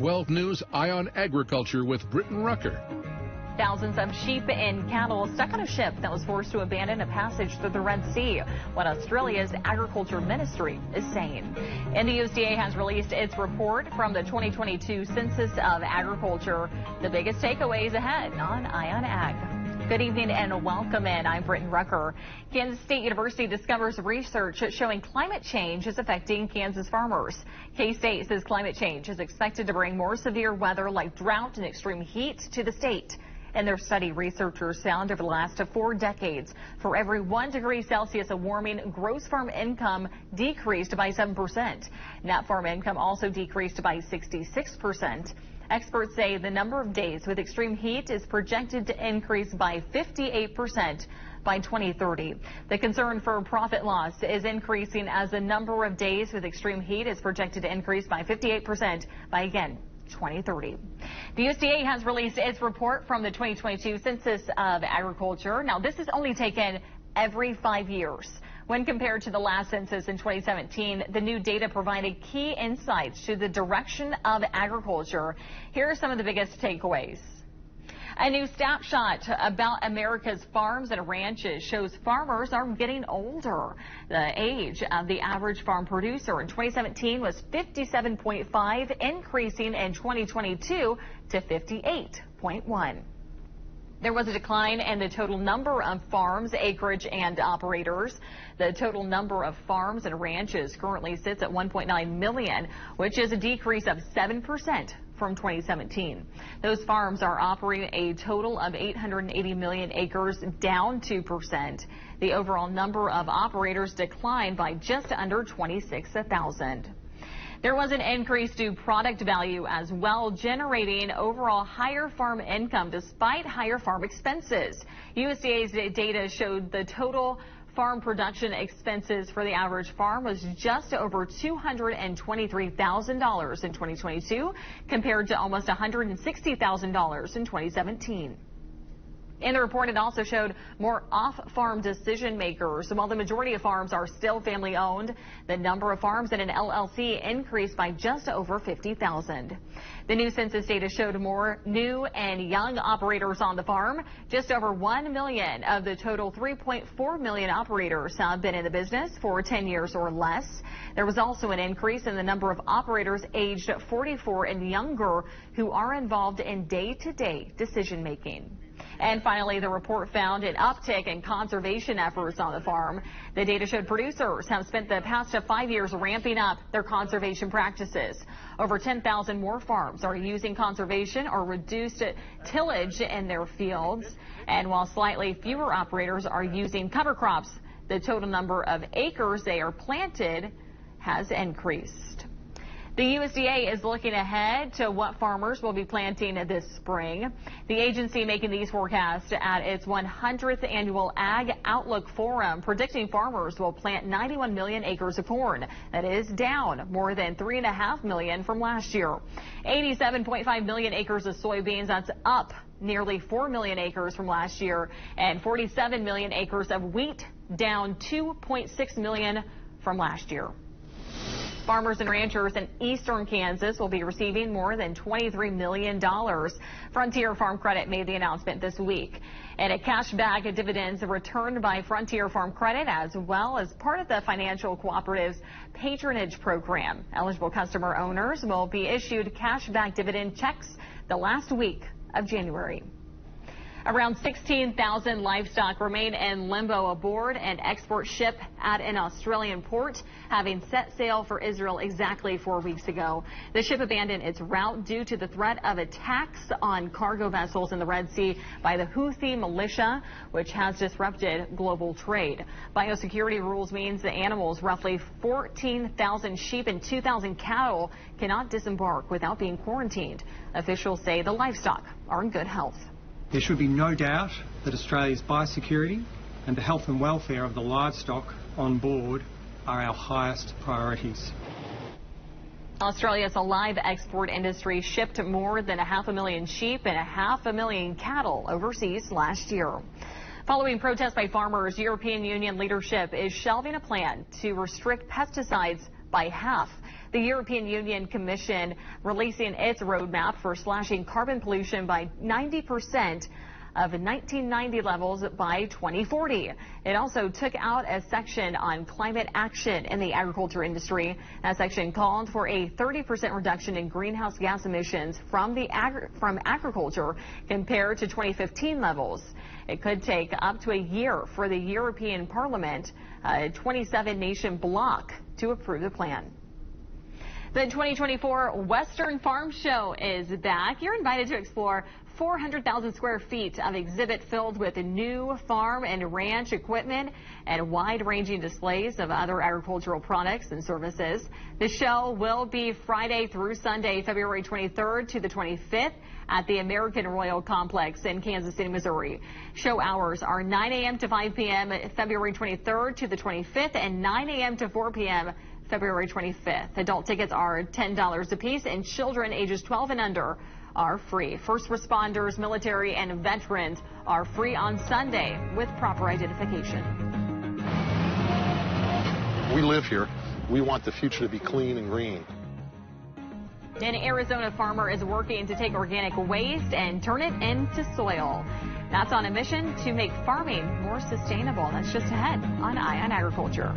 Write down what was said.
12 News Eye on Agriculture with Brityne Rucker. Thousands of sheep and cattle stuck on a ship that was forced to abandon a passage through the Red Sea, what Australia's Agriculture Ministry is saying. And the USDA has released its report from the 2022 Census of Agriculture. The biggest takeaways ahead on Eye on Ag. Good evening and welcome in. I'm Brityne Rucker. Kansas State University discovers research showing climate change is affecting Kansas farmers. K-State says climate change is expected to bring more severe weather like drought and extreme heat to the state. In their study, researchers found over the last 4 decades, for every 1 degree Celsius of warming, gross farm income decreased by 7%. Net farm income also decreased by 66%. Experts say the number of days with extreme heat is projected to increase by 58% by 2030. The concern for profit loss is increasing as the number of days with extreme heat is projected to increase by 58% by, again, 2030. The USDA has released its report from the 2022 Census of Agriculture. Now, this is only taken every 5 years. When compared to the last census in 2017, the new data provided key insights to the direction of agriculture. Here are some of the biggest takeaways. A new snapshot about America's farms and ranches shows farmers are getting older. The age of the average farm producer in 2017 was 57.5, increasing in 2022 to 58.1. There was a decline in the total number of farms, acreage, and operators. The total number of farms and ranches currently sits at 1.9 million, which is a decrease of 7% from 2017. Those farms are operating a total of 880 million acres, down 2%. The overall number of operators declined by just under 26,000. There was an increase to product value as well, generating overall higher farm income despite higher farm expenses. USDA's data showed the total farm production expenses for the average farm was just over $223,000 in 2022 compared to almost $160,000 in 2017. In the report, it also showed more off-farm decision makers. While the majority of farms are still family-owned, the number of farms in an LLC increased by just over 50,000. The new census data showed more new and young operators on the farm. Just over 1 million of the total 3.4 million operators have been in the business for 10 years or less. There was also an increase in the number of operators aged 44 and younger who are involved in day-to-day decision-making. And finally, the report found an uptick in conservation efforts on the farm. The data showed producers have spent the past 5 years ramping up their conservation practices. Over 10,000 more farms are using conservation or reduced tillage in their fields. And while slightly fewer operators are using cover crops, the total number of acres they are planted has increased. The USDA is looking ahead to what farmers will be planting this spring. The agency making these forecasts at its 100th annual Ag Outlook Forum, predicting farmers will plant 91 million acres of corn. That is down more than 3.5 million from last year. 87.5 million acres of soybeans, that's up nearly 4 million acres from last year, and 47 million acres of wheat, down 2.6 million from last year. Farmers and ranchers in eastern Kansas will be receiving more than $23 million. Frontier Farm Credit made the announcement this week. And a cash back of dividends returned by Frontier Farm Credit as well as part of the financial cooperative's patronage program. Eligible customer owners will be issued cash back dividend checks the last week of January. Around 16,000 livestock remain in limbo aboard an export ship at an Australian port, having set sail for Israel exactly 4 weeks ago. The ship abandoned its route due to the threat of attacks on cargo vessels in the Red Sea by the Houthi militia, which has disrupted global trade. Biosecurity rules means the animals, roughly 14,000 sheep and 2,000 cattle, cannot disembark without being quarantined. Officials say the livestock are in good health. There should be no doubt that Australia's biosecurity and the health and welfare of the livestock on board are our highest priorities. Australia's live export industry shipped more than 500,000 sheep and 500,000 cattle overseas last year. Following protests by farmers, European Union leadership is shelving a plan to restrict pesticides by half. The European Union Commission releasing its roadmap for slashing carbon pollution by 90% of 1990 levels by 2040. It also took out a section on climate action in the agriculture industry. That section called for a 30% reduction in greenhouse gas emissions from agriculture compared to 2015 levels. It could take up to a year for the European Parliament, a 27-nation bloc, to approve the plan. The 2024 Western Farm Show is back. You're invited to explore 400,000 square feet of exhibit filled with new farm and ranch equipment and wide-ranging displays of other agricultural products and services. The show will be Friday through Sunday, February 23rd to the 25th at the American Royal Complex in Kansas City, Missouri. Show hours are 9 a.m. to 5 p.m. February 23rd to the 25th and 9 a.m. to 4 p.m. February 25th. Adult tickets are $10 apiece and children ages 12 and under are free. First responders, military, and veterans are free on Sunday with proper identification. We live here. We want the future to be clean and green. An Arizona farmer is working to take organic waste and turn it into soil. That's on a mission to make farming more sustainable. That's just ahead on Eye on Agriculture.